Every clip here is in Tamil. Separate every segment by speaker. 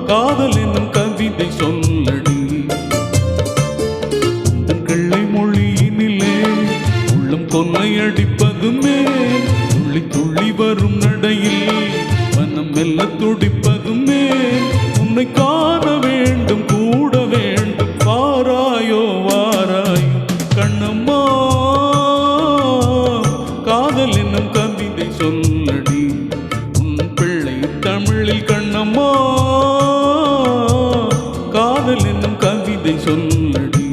Speaker 1: காதல் என்னும் கவிதை சொல்லடி கிள்ளை மொழியினிலே உள்ளம் கொள்ளையடிப்பதுமே துள்ளி துள்ளி வரும் நடையில் மனம் மெல்ல துடிப்பதுமே உன்னை காண வேண்டும் கூட வேண்டும் வாராயோ வாராயோ கண்ணம்மா காதல் என்னும் கவிதை சொல்லடி தமிழில் கண்ணம்மா காதல் என்னும் கவிதை சொல்லடி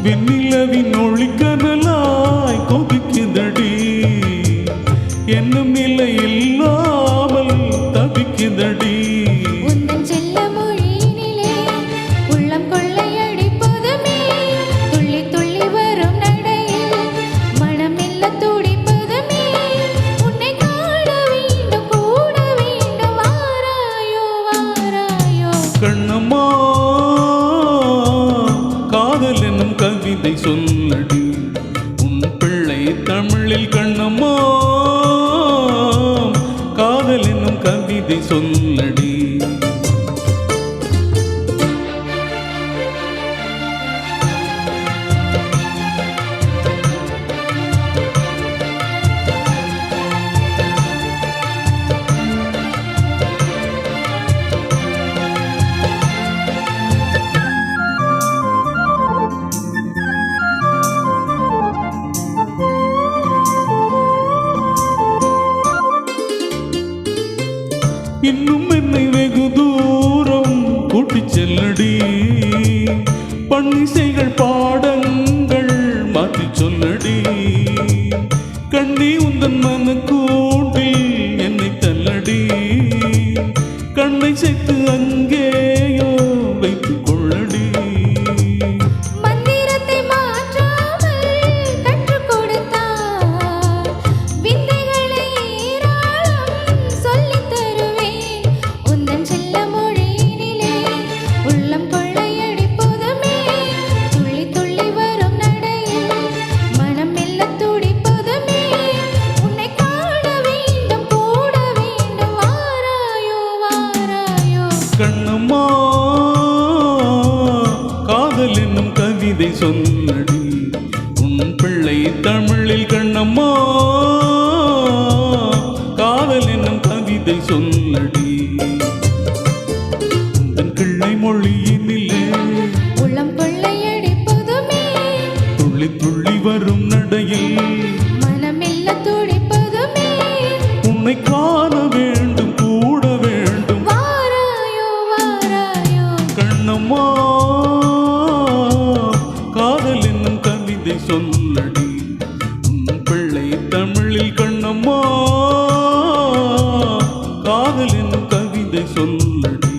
Speaker 1: வெண்ணிலவின் ஒளிக்கனலாய் கொதிக்குதடி என்னும் நிலை இல்லாமல் தவிக்குதடி
Speaker 2: உந்தன் செல்ல மொழியினிலே உள்ளம் கொள்ளையடிப்பதுமே துள்ளி துள்ளி வரும் நடையில் மனம் மெல்ல துடிப்பதுமே உன்னை காண வேண்டும் கூட வேண்டும் வாராயோ வாராயோ
Speaker 1: கண்ணம்மா காதல் என்னும் கவிதை சொல்லடி உன் பிள்ளை தமிழில் கண்ணம்மா காதல் என்னும் கவிதை சொல்லடி இன்னும் என்னை வெகு தூரம் கூட்டிச் செல்லடி பன்னிசைகள் பாடங்கள் மாற்றி சொல்லடி கண்ணி உந்தன் மனக்கூட்டில் என்னை தள்ளடி கண்ணை சேர்த்து அங்கேயோ வைத்துக் கொள்ளடி கண்ணம்மா காதல் என்னும் கவிதை சொல்லடி உன் பிள்ளை தமிழில் கண்ணம்மா காதல் என்னும் கவிதை சொல்லடி உந்தன் கிள்ளை மொழியினிலே
Speaker 2: உள்ளம் கொள்ளையடிப்பதுமே
Speaker 1: துள்ளி துள்ளி வரும் நடையில்
Speaker 2: மனம் மெல்ல துடிப்பதுமே
Speaker 1: உன்னை காண வேண்டும் கூட வேண்டும் கண்ணம்மா காதல் என்னும் கவிதை சொல்லடி உன் பிள்ளை தமிழில் கண்ணம்மா காதல் என்னும் கவிதை சொல்லடி